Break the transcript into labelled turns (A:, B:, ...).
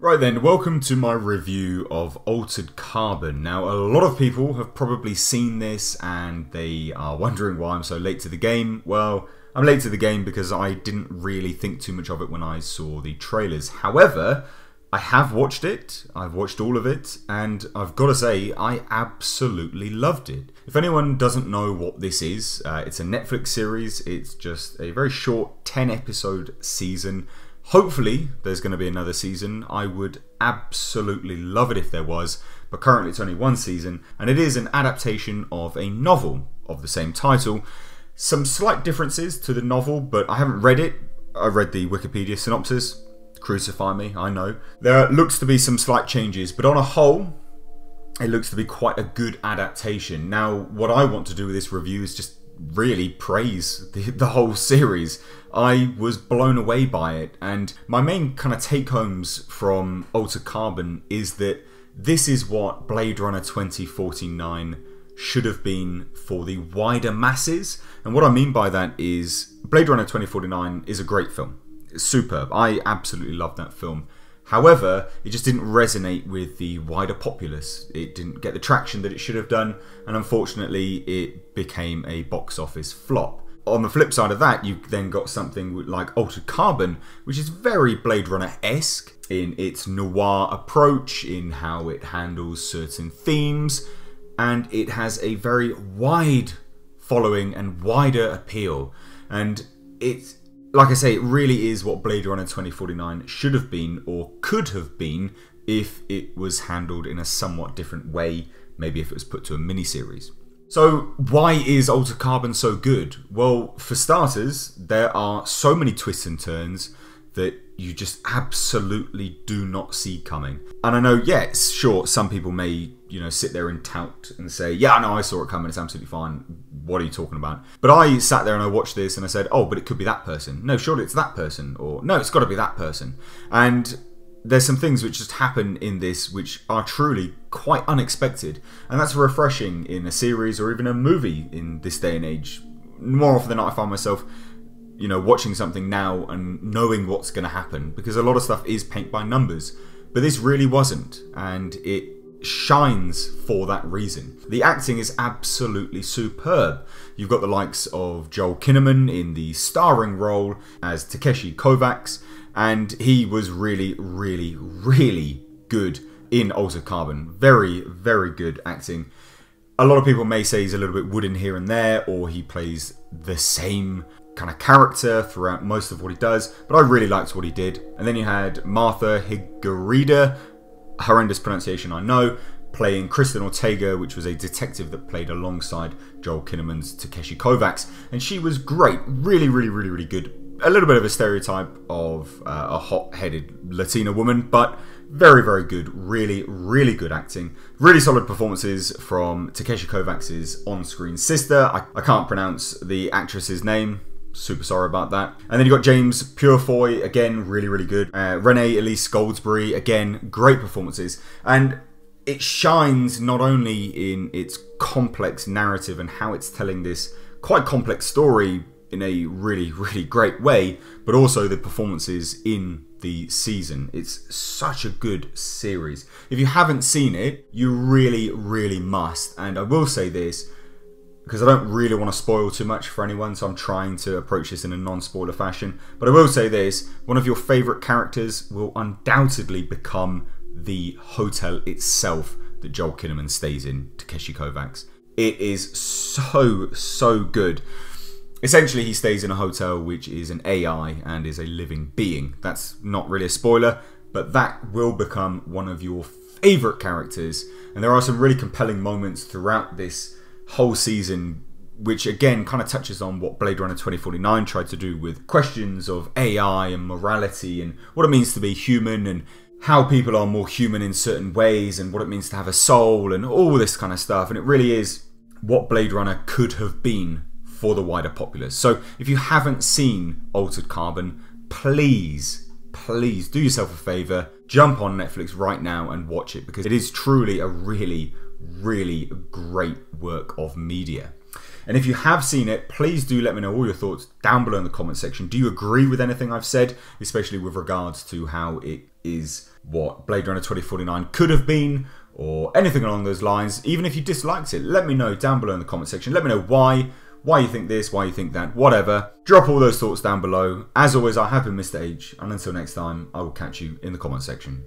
A: Right then, welcome to my review of Altered Carbon. Now, a lot of people have probably seen this and they are wondering why I'm so late to the game. Well, I'm late to the game because I didn't really think too much of it when I saw the trailers. However, I have watched it, I've watched all of it, and I've got to say, I absolutely loved it. If anyone doesn't know what this is, it's a Netflix series. It's just a very short 10-episode season. Hopefully there's going to be another season. I would absolutely love it if there was, but currently it's only one season, and it is an adaptation of a novel of the same title. Some slight differences to the novel, but I haven't read it. I read the Wikipedia synopsis. Crucify me, I know. There looks to be some slight changes, but on a whole, it looks to be quite a good adaptation. Now, what I want to do with this review is just really praise the whole series. I was blown away by it, and my main kind of take-homes from Altered Carbon is that this is what Blade Runner 2049 should have been for the wider masses. And what I mean by that is Blade Runner 2049 is a great film. It's superb. I absolutely love that film. However, it just didn't resonate with the wider populace. It didn't get the traction that it should have done, and unfortunately it became a box office flop. On the flip side of that, you've then got something like Altered Carbon, which is very Blade Runner-esque in its noir approach, in how it handles certain themes, and it has a very wide following and wider appeal. And it's, like I say, it really is what Blade Runner 2049 should have been, or could have been, if it was handled in a somewhat different way, maybe if it was put to a miniseries. So why is Altered Carbon so good? Well, for starters, there are so many twists and turns that you just absolutely do not see coming. And I know, yes, sure, some people may, sit there and tout and say, yeah, no, I saw it coming, it's absolutely fine. What are you talking about? But I sat there and I watched this and I said, oh, but it could be that person. No, surely it's that person. Or no, it's got to be that person. And there's some things which just happen in this which are truly quite unexpected. And that's refreshing in a series or even a movie in this day and age. More often than not, I find myself watching something now and knowing what's going to happen, because a lot of stuff is paint by numbers, but this really wasn't, and it shines for that reason. The acting is absolutely superb. You've got the likes of Joel Kinnaman in the starring role as Takeshi Kovacs, and he was really, really, really good in Altered Carbon. Very, very good acting. A lot of people may say he's a little bit wooden here and there, or he plays the same kind of character throughout most of what he does, but I really liked what he did. And then you had Martha Higarida, horrendous pronunciation I know, playing Kristen Ortega, which was a detective that played alongside Joel Kinnaman's Takeshi Kovacs, and she was great. Really, really, really, really good. A little bit of a stereotype of a hot-headed Latina woman, but very, very good. Really, really good acting. Really solid performances from Takeshi Kovacs' on-screen sister. I can't pronounce the actress's name. Super sorry about that. And then you got James Purefoy, again, really, really good. Renee Elise Goldsberry, again, great performances. And it shines not only in its complex narrative and how it's telling this quite complex story in a really, really great way, but also the performances in the season. It's such a good series. If you haven't seen it, you really, really must. And I will say this, because I don't really want to spoil too much for anyone, so I'm trying to approach this in a non-spoiler fashion. But I will say this, one of your favourite characters will undoubtedly become the hotel itself that Joel Kinnaman stays in, Takeshi Kovacs. It is so, so good. Essentially, he stays in a hotel which is an AI and is a living being. That's not really a spoiler, but that will become one of your favourite characters. And there are some really compelling moments throughout this whole season, which again kind of touches on what Blade Runner 2049 tried to do with questions of AI and morality and what it means to be human and how people are more human in certain ways and what it means to have a soul and all this kind of stuff. And it really is what Blade Runner could have been for the wider populace. So if you haven't seen Altered Carbon, please do yourself a favour, jump on Netflix right now and watch it, because it is truly a really, really great work of media. And if you have seen it, please do let me know all your thoughts down below in the comment section. Do you agree with anything I've said, especially with regards to how it is what Blade Runner 2049 could have been, or anything along those lines. Even if you disliked it, let me know down below in the comment section. Let me know why you think this, why you think that, whatever. Drop all those thoughts down below. As always, I have been Mr. H, and until next time, I will catch you in the comment section.